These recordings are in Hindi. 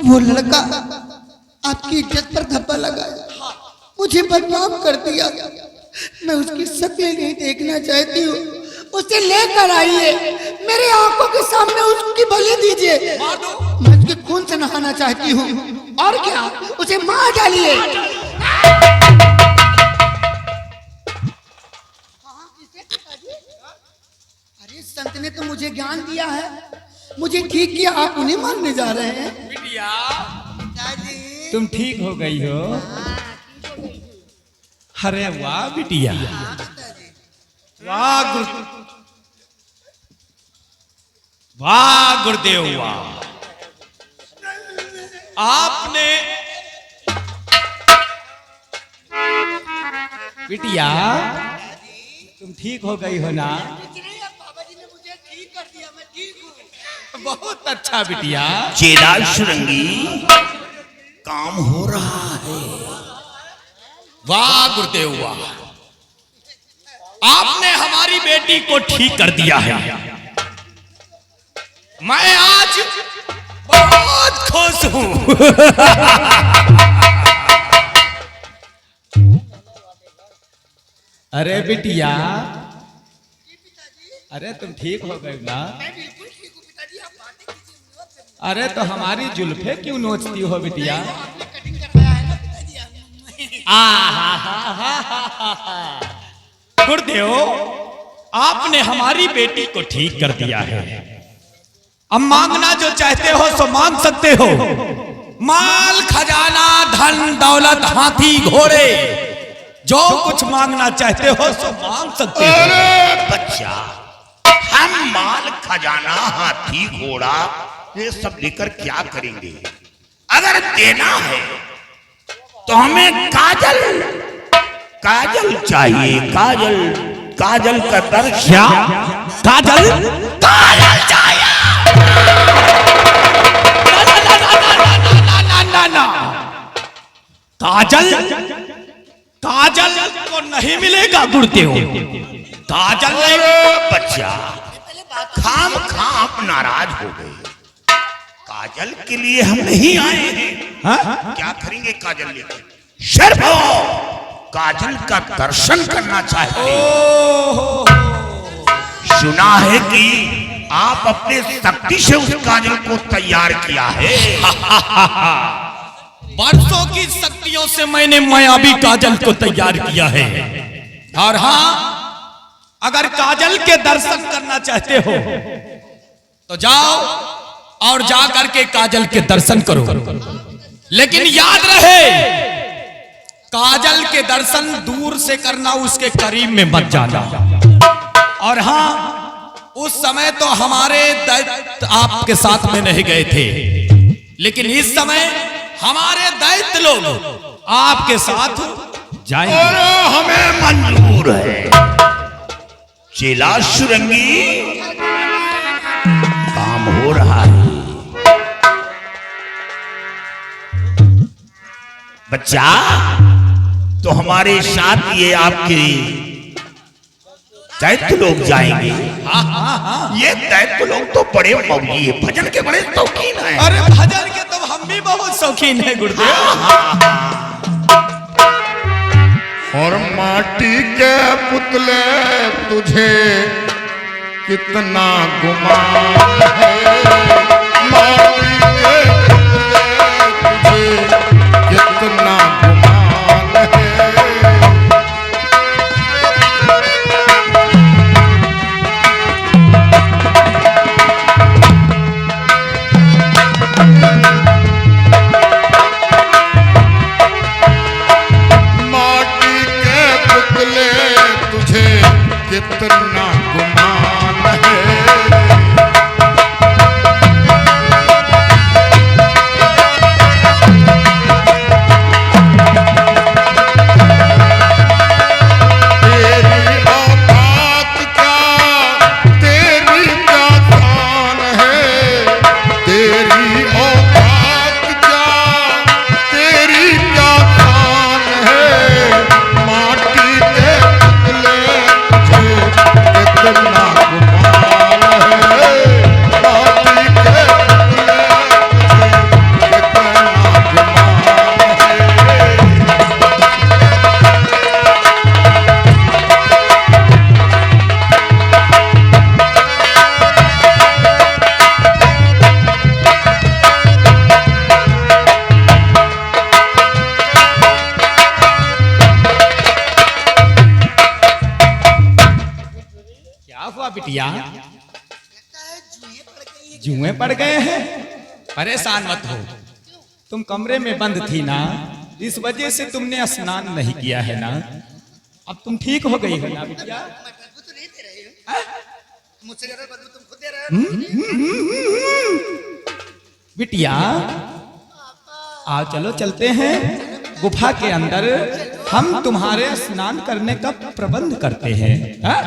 वो लड़का आपकी इज्जत पर धब्बा लगाया, मुझे बदनाम कर दिया। मैं उसकी शक्ल नहीं देखना चाहती हूँ। उसे लेकर आइए, मेरे आंखों के सामने उसकी बलि दीजिए। मैं उसके खून से नहाना चाहती हूँ। और क्या, उसे मार डालिए। अरे संत ने तो मुझे ज्ञान दिया है, मुझे ठीक किया, आप उन्हें मारने जा रहे हैं। बिटिया तुम ठीक हो गई हो? अरे वाह बिटिया, वाह वाह गुरुदेव वाह। आपने बिटिया तुम ठीक हो गई हो ना? बाबा जी ने मुझे ठीक कर दिया, मैं ठीक हूँ। बहुत अच्छा बिटिया। चेला शुरंगी, काम हो रहा है। वाह गुरुदेव वाह, आपने हमारी बेटी को ठीक कर दिया है। मैं आज बहुत खुश हूं। अरे बिटिया, अरे तुम ठीक हो गई ना? मैं बिल्कुल ठीक हूँ पिताजी, आप बातें कीजिए। अरे तो हमारी जुल्फे क्यों नोचती हो बिटिया? आपने कटिंग करवाया है ना पिताजी। गुरुदेव, आपने हमारी बेटी को ठीक कर दिया है। अब मांगना जो चाहते हो सो मांग सकते हो। माल खजाना धन दौलत हाथी घोड़े, जो कुछ मांगना चाहते हो सो मांग सकते हो। अरे बच्चा, हम माल खजाना हाथी घोड़ा ये सब लेकर क्या करेंगे? अगर देना है तो हमें काजल काजल चाहिए। काजल, काजल का दर्शन। क्या काजल? काजल चाहिए। ना काजल, काजल को नहीं मिलेगा गुरुदेव। काजल नहीं। बच्चा, खाम आप नाराज हो गए। काजल के लिए हम नहीं आए हैं। हाँ? क्या करेंगे काजल लेकर? शर्फ हो, काजल का दर्शन करना चाहते हैं। सुना है कि आप अपने शक्ति से उस काजल को तैयार किया है। बरसों की शक्तियों से मैंने मायावी काजल को तैयार किया है। और हाँ, अगर काजल के दर्शन करना चाहते हो तो जाओ और जा करके काजल के दर्शन करो। लेकिन याद रहे, काजल के दर्शन दूर से करना, उसके करीब में मत जाना। और हाँ, उस समय तो हमारे दैत्य आपके साथ में नहीं गए थे, लेकिन इस समय हमारे दैत्य लोग आपके साथ जाएंगे। और हमें मंजूर है। चेला शुरंगी, काम हो रहा है। बच्चा, तो हमारे साथ ये आपके दैत्य लोग जाएंगे। ये दैत्य लोग तो बड़े मौजी है, भजन के बड़े शौकीन हैं। अरे भजन के तो हम भी बहुत शौकीन हैं गुरुदेव। और माटी के पुतले तुझे कितना गुमान है। माटी के पुतले तुझे कितना गुमान है। माटी के पुतले तुझे कितना गुमान है। पड़ गए हैं। परेशान मत हो, तुम कमरे में बंद थी ना, इस वजह से तुमने स्नान नहीं किया है ना। अब तुम ठीक हो गई हो ना बिटिया। मुझसे ज्यादा बदबू तुम खुद दे रहे हो। बिटिया आओ चलो चलते हैं गुफा के अंदर, हम तुम्हारे स्नान करने का प्रबंध करते हैं। मैं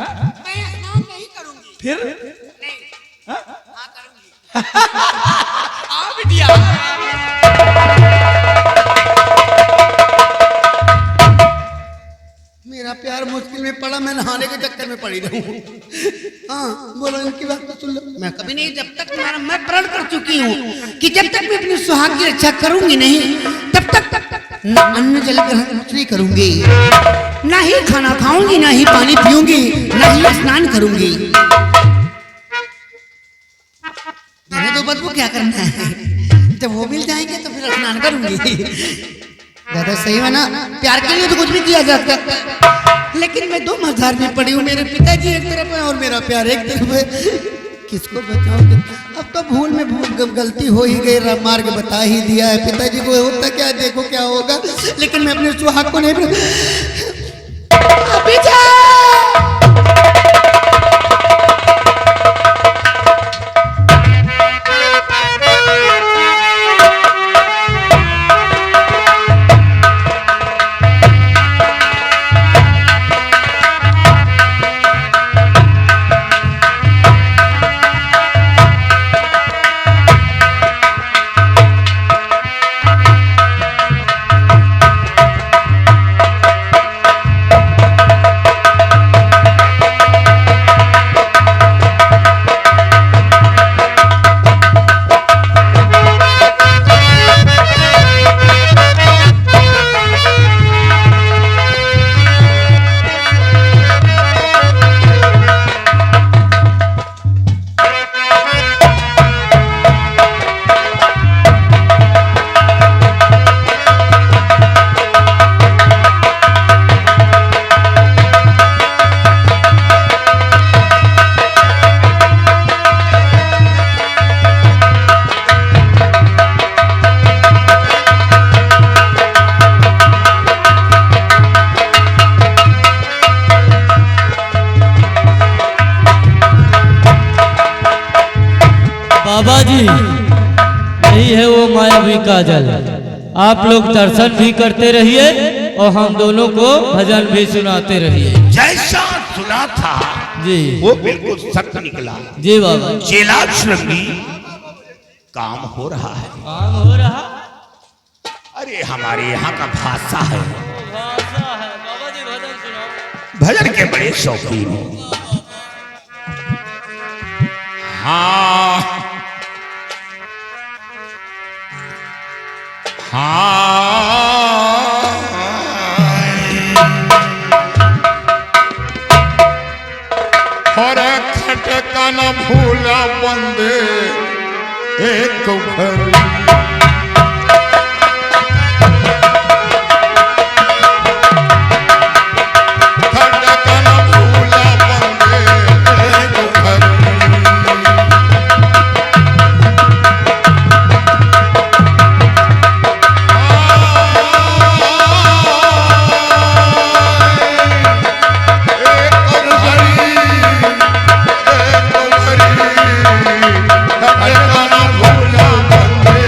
स्नान नहीं करूंगी। फिर नहीं। हाँ? हाँ करूंगी। आ बिटिया। मेरा प्यार मुश्किल में पड़ा, मैं नहाने के चक्कर में पड़ी रहूं। हाँ बोलो, इनकी बात तो सुन लो। मैं कभी नहीं, जब तक तुम्हारा मैं प्रण कर चुकी हूँ कि जब तक मैं अपनी सुहाग की रक्षा करूंगी नहीं, तब तक न अन्न जल ग्रहण कुछ नहीं करूंगी, ना ही खाना खाऊंगी, ना ही पानी पीऊंगी, ना ही स्नान करूंगी। मैंने तो बदबू क्या करना है, जब वो मिल जाएंगे तो फिर स्नान करूंगी। दादा सही है ना, प्यार के लिए तो कुछ भी किया जा सकता है, लेकिन मैं दो मझधार में पड़ी हूँ। मेरे पिताजी एक तरफ है और मेरा प्यार एक तरफ है, किसको बताऊं? अब तो भूल में गलती हो ही गई, मार्ग बता ही दिया है। पिताजी को होता क्या, देखो क्या होगा, लेकिन मैं अपने सुहाग को नहीं अभी जा। बाबा जी, यही है वो मायावी काजल। आप लोग दर्शन भी करते रहिए और हम दोनों को भजन भी सुनाते रहिए। जैसा सुना था जी वो बिल्कुल सत्य निकला। जी बाबा, चेला श्रृंगी काम हो रहा है। काम हो रहा। अरे हमारे यहाँ का भाषा है, बाबा जी भजन सुनाओ। भजन के बड़े शौकीन हो। हाँ और खटका न भूला बंदे एक घर, खटका न भूला बंदे एक घर। भूला बंदे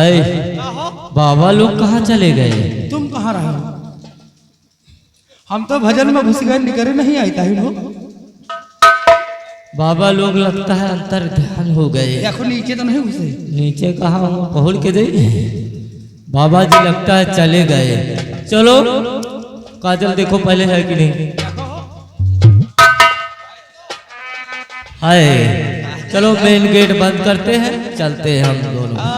हाय बाबा लोग कहाँ चले गए? तुम कहाँ रहे हो? हम तो भजन में घुस गए, निकले नहीं आता ही लोग। बाबा लोग लगता है अंतर ध्यान हो गए। देखो नीचे तो नहीं घुसे। नीचे कहाँ हो? पहुड़ के दे। बाबा जी लगता है चले गए। चलो काजल देखो पहले है कि नहीं। हाय चलो मेन गेट बंद करते हैं, चलते हैं हम दोनों।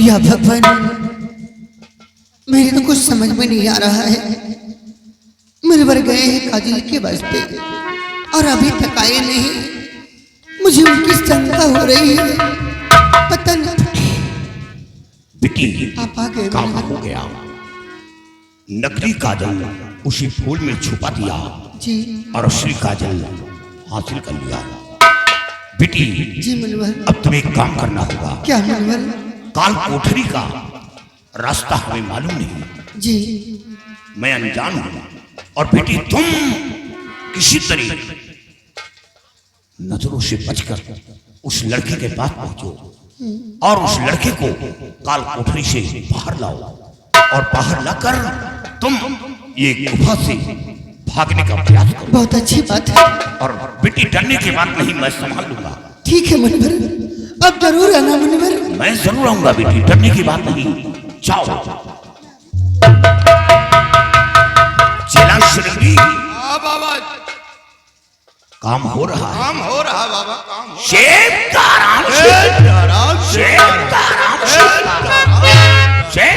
या भगवान, मेरे तो कुछ समझ में नहीं आ रहा है। मेरे भर गए हैं काजल के वास्ते और अभी तक आए नहीं। मुझे उनकी शंका हो रही है। पता नहीं विकी आप आ गए। काम हो गया। नकली काजल उसी फूल में छुपा दिया जी और असली काजल हासिल कर लिया। बेटी जी मनोहर। अब तुम्हें एक काम करना होगा। क्या मनोहर? काल कोठरी का रास्ता हमें मालूम नहीं। जी मैं अनजान हूं और बेटी तुम किसी तरह नजरों से बचकर उस लड़के के पास पहुंचो और उस लड़के को काल कोठरी से बाहर लाओ और बाहर लाकर तुम ये गुफा से भागने का प्रयास करो। बहुत अच्छी बात है। और बेटी डरने की बात नहीं, मैं संभाल लूंगा। ठीक है मनोहर, अब जरूर आना मनोहर। मैं जरूर आऊंगा बेटी, डरने की बात नहीं। जाओ चला श्रृंगी। बाबा काम हो रहा है। काम हो रहा बाबा, काम हो शेर का आराम से। शेर का आराम से। शेर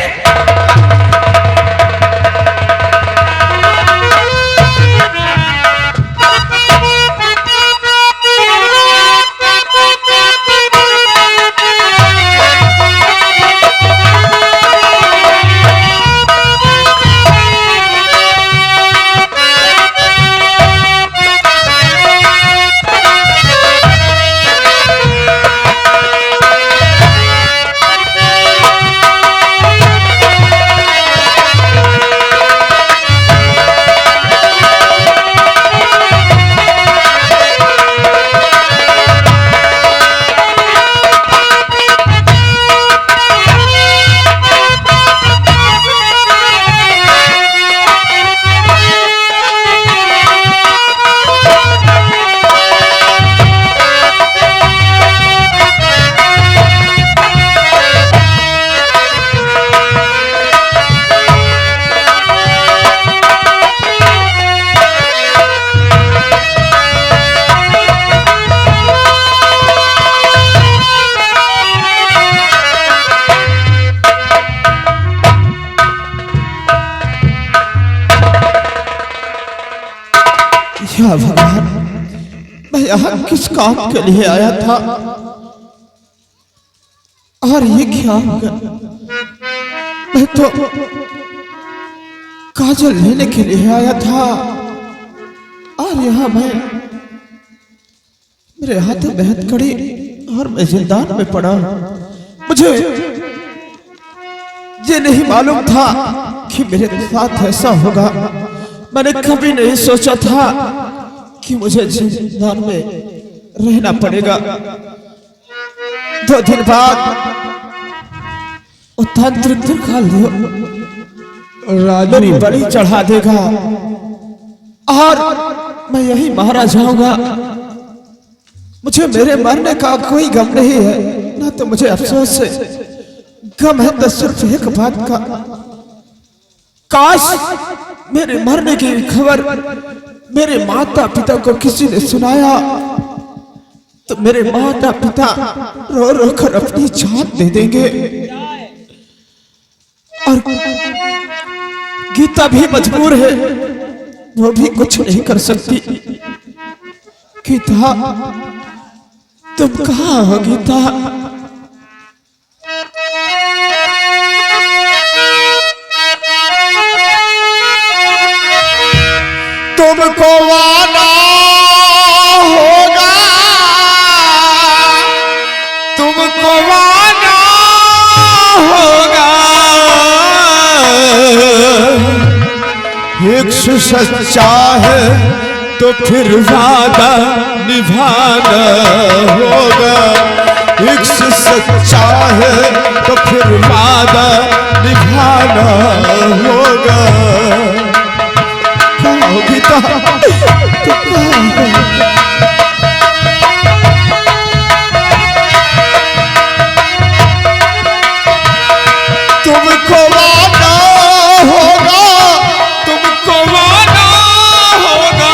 या भगवान, मैं यहाँ किस काम के लिए आया था और ये क्या हो गया? मैं तो काजल लेने के लिए आया था और यहाँ मेरे हाथ में हथकड़ी और मैं जिंदान में पड़ा। मुझे ये नहीं मालूम था कि मेरे साथ ऐसा होगा। मैंने कभी नहीं सोचा था कि मुझे जिंदान में रहना पड़ेगा। 2 दिन बाद वो तांत्रिक निकाल मेरी बलि चढ़ा देगा और मैं यही मारा जाऊंगा। मुझे मेरे मरने का कोई गम नहीं है, ना तो मुझे अफसोस है। गम है तो सिर्फ एक बात का, काश मेरे मरने की खबर मेरे माता पिता को किसी ने सुनाया तो मेरे माता पिता रो रो कर अपनी जान दे देंगे और गीता भी मजबूर है, वो भी कुछ नहीं कर सकती। गीता, तुम कहाँ हो गीता? तुमको वादा होगा, तुमको वादा होगा, एक सच्चा है तो फिर वादा निभाना होगा। एक सच्चा है तो फिर वादा निभाना होगा। गीता, तुमको वादा होगा, तुमको वादा होगा,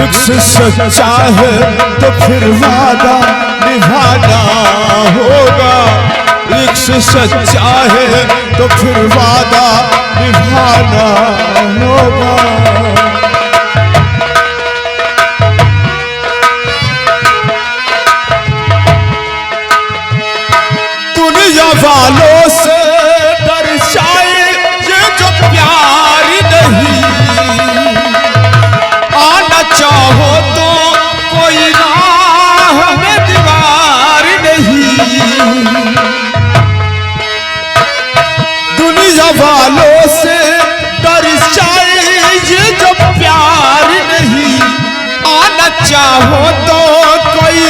एक सच्चा है तो फिर वादा निभाना होगा। एक से सच्चा है तो फिर वादा निभाना होगा। दुनिया वालों से डर जाए ये जो प्यार नहीं, आना चाहो तो कोई राह में दीवार नहीं। दुनिया वालों से डर जाए ये जो प्यार नहीं, आना चाहो तो कोई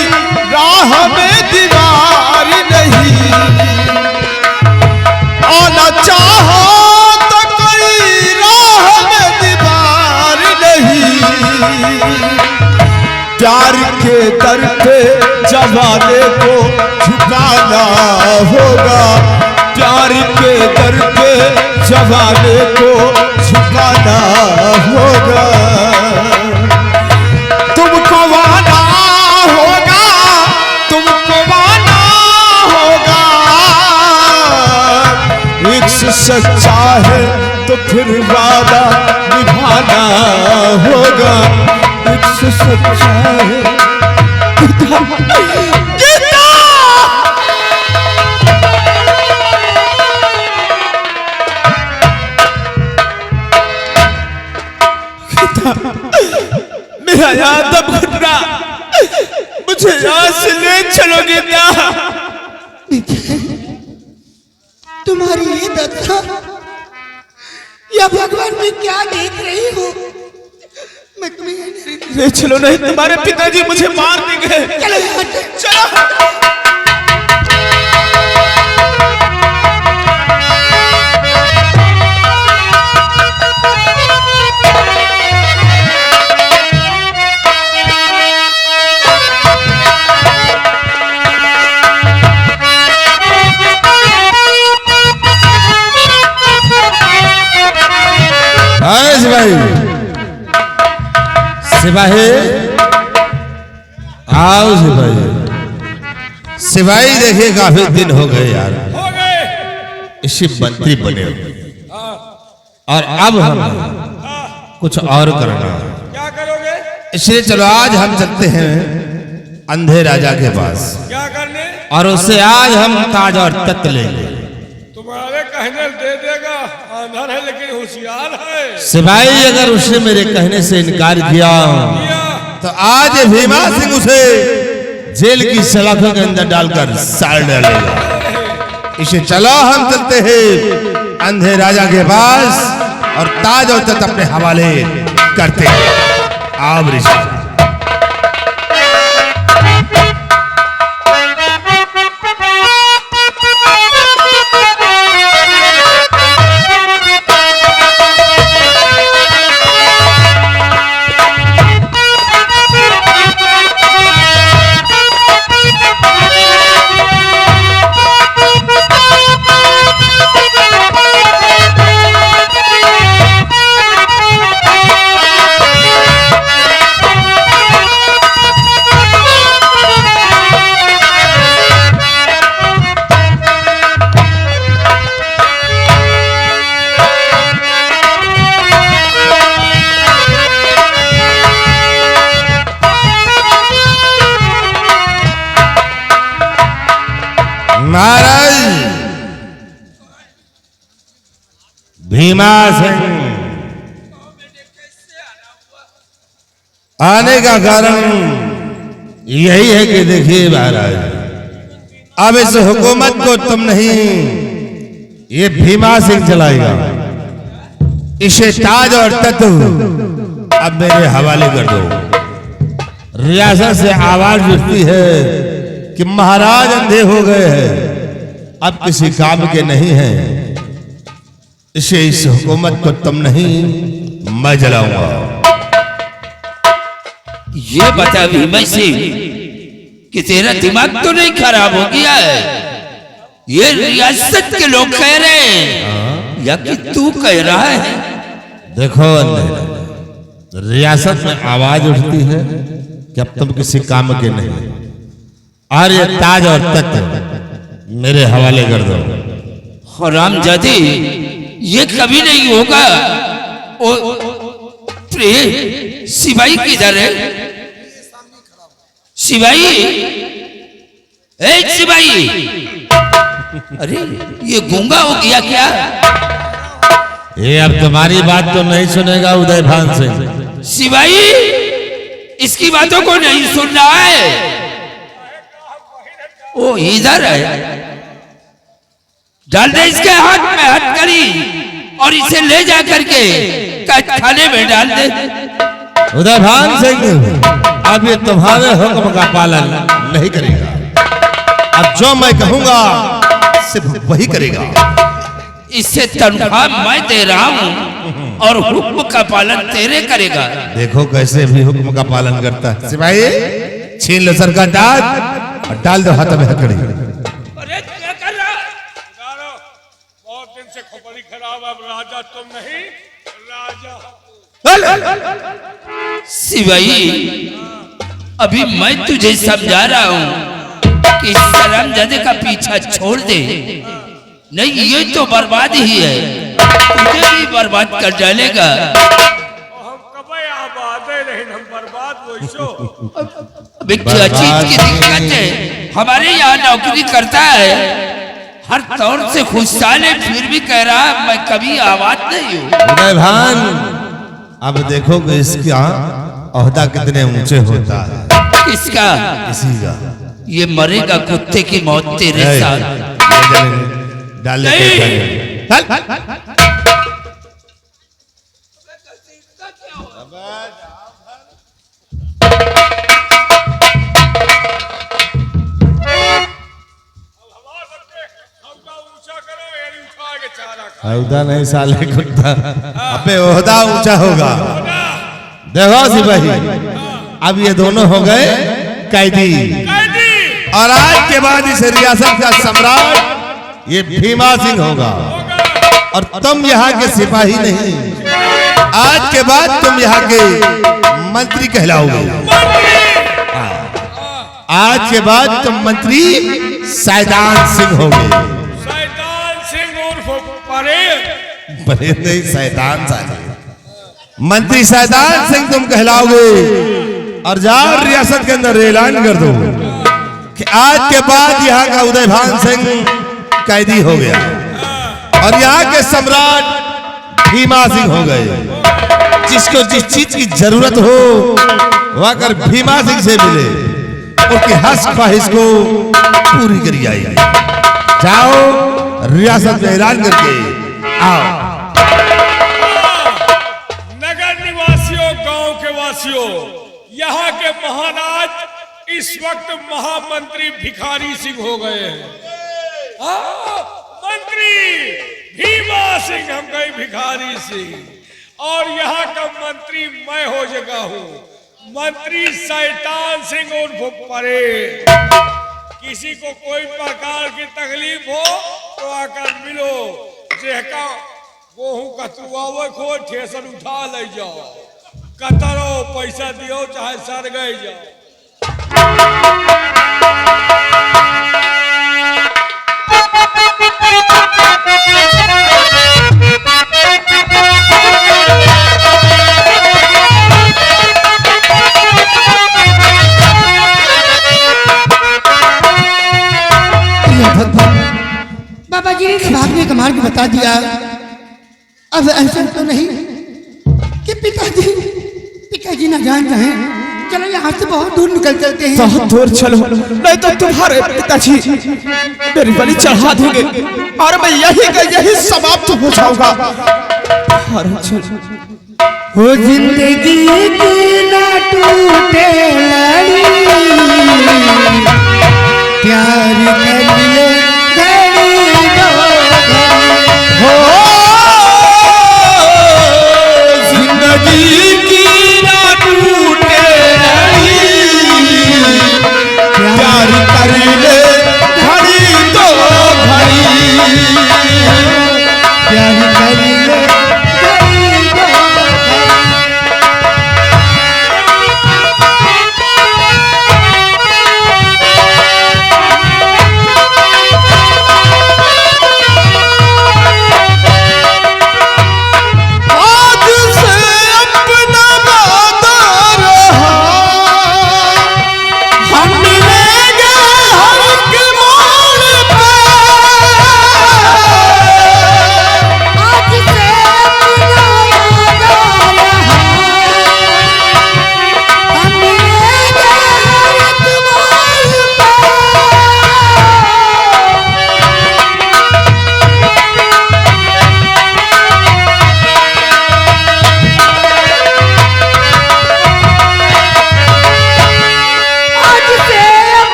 राह में दीवार नहीं। आना चाहो तो कोई राह में दीवार नहीं। प्यार के दर पे जमाने को झुकाना होगा। प्यार के दर पे जमाने को झुकाना होगा। तुमको वादा होगा, तुमको वादा होगा, एक से सच्चा है तो फिर वादा निभाना होगा। एक से सच्चा है। मेरा याद अब घटना, मुझे यहाँ से ले चलोगे क्या? तुम्हारी ये दशा या भगवान में क्या देख रही हो? मैं तुम्हें ले चलो, नहीं तुम्हारे पिताजी मुझे मार देंगे। चलो यहाँ से। चलो। सिपाही, सिपाही आओ सिपाही। सिपाही देखिए काफी दिन हो गए यार, हो गए। इसी मंत्री बने हो और अब हम कुछ और करना। क्या करोगे? इसलिए चलो आज हम चलते हैं अंधे राजा के पास क्या करने? और उससे आज हम ताज और तख्त लेंगे। तुम्हारे कहने दे देगा, अंधर है लेकिन होशियार है। सिपाही अगर उसने मेरे कहने से इनकार किया तो आज भीमा सिंह उसे जेल की सलाखों के अंदर डालकर साड़ डालेगा। इसे चलो हम चलते हैं अंधे राजा के पास और ताज और तख्त अपने हवाले करते हैं। आओ ऋषि। महाराज भीमासिंह आने का कारण यही है कि देखिए महाराज, अब इस हुकूमत को तुम नहीं, ये भीमा सिंह चलाएगा। इसे ताज और तख्त अब मेरे हवाले कर दो। रियासत से आवाज उठती है कि महाराज अंधे हो गए हैं, अब किसी काम के नहीं हैं। इसे, इस हुकूमत को तुम नहीं, मैं जलाऊंगा। ये बता भीमा सिंह कि तेरा दिमाग तो नहीं खराब हो गया है? ये रियासत के लोग कह रहे हैं या कि तू कह रहा है? देखो रियासत में आवाज उठती है कि अब तुम किसी काम के नहीं, और ये ताज और तख्त मेरे हवाले कर दो। हरामजादे, ये कभी नहीं होगा। सिपाही किधर है? सिपाही, सिपाही, अरे ये गूंगा हो गया क्या? ये अब तुम्हारी बात तो नहीं सुनेगा उदयभान सिंह। सिपाही, इसकी बातों को नहीं सुन रहा है। ओ इधर है, डाल दे इसके हाथ में हथकड़ी और इसे ले जा करके खाने में डाल दे। उदयभान सिंह, अब ये तुम्हारे हुक्म का पालन नहीं करेगा। अब जो मैं कहूंगा सिर्फ वही करेगा। इससे तनख्वाह मैं दे रहा हूँ और हुक्म का पालन तेरे करेगा। देखो कैसे भी हुक्म का पालन करता है। सिपाही, छीन लो सर का ताज और डाल दो हाथ में हथकड़ी। अरे क्या कर रहा? बहुत दिन से खोपड़ी खराब, अब राजा तुम नहीं, राजा। सिपाही, अभी मैं तुझे समझा रहा हूँ कि इस हरामजादे का पीछा छोड़ दे, नहीं ये तो बर्बाद ही है, तुझे भी बर्बाद कर डालेगा। हम कब आबाद है, लेकिन हम बर्बाद वैसो। अभी क्या चीज की दिक्कत है? हमारे यहाँ नौकरी करता है, हर तौर से खुशहाल है, फिर भी कह रहा है मैं कभी आबाद नहीं हूँ। उदयभान, अब देखो कि इसका ओहदा कितने ऊंचे होता है। किसका? इसी का। ये मरेगा कुत्ते की मौत तेरे साथ। डाल ओहदा नहीं साले कुत्ता, अबे ओहदा ऊंचा होगा। देखो सिपाही, अब ये दोनों हो गए कैदी, और आज के बाद इस रियासत का सम्राट ये भीमा सिंह होगा, और तुम यहाँ के सिपाही नहीं, आज के बाद तुम यहाँ के मंत्री कहलाओगे। आज के बाद तुम मंत्री सैदान सिंह होगे। शैतान सिंह उर्फ परेड। परेड नहीं, सैदान साले। मंत्री सैदान सिंह तुम कहलाओगे, और जाओ रियासत के अंदर ऐलान कर दो कि आज के बाद यहाँ का उदयभान सिंह कैदी हो गया, और यहाँ के सम्राट भीमा सिंह हो गए। जिसको जिस चीज की जरूरत हो वह अगर भीमा सिंह से मिले, उसकी हस ख्वाहिश को पूरी करी जाएगी। जाओ रियासत में ऐलान करके आओ। नगर निवासियों, गांव के वासियों, यहाँ के महाराज इस वक्त महामंत्री भिखारी सिंह हो गए हैं। मंत्री भीमा सिंह, हम गए भिखारी सिंह, और यहाँ का मंत्री मैं हो जगह हूँ, मंत्री शैतान सिंह उर्फ परेड। किसी को कोई प्रकार की तकलीफ हो तो आकर मिलो। जेका गेहूं कतुआवे को ठेसर उठा ले जाओ, कतरो पैसा दियो चाहे सर गए जाओ। भगवान बता दिया। अब ऐसा तो नहीं कि पिताजी ना जान रहे। चलो यहाँ से बहुत दूर निकल चलते हैं। बहुत दूर चलो, नहीं तो तुम्हारे पिताजी मेरी बलि चढ़ा देंगे और मैं यही समाप्त हो जाऊंगा। और चलो हो जिंदगी की ना टूटे लड़ी, प्यार कर ले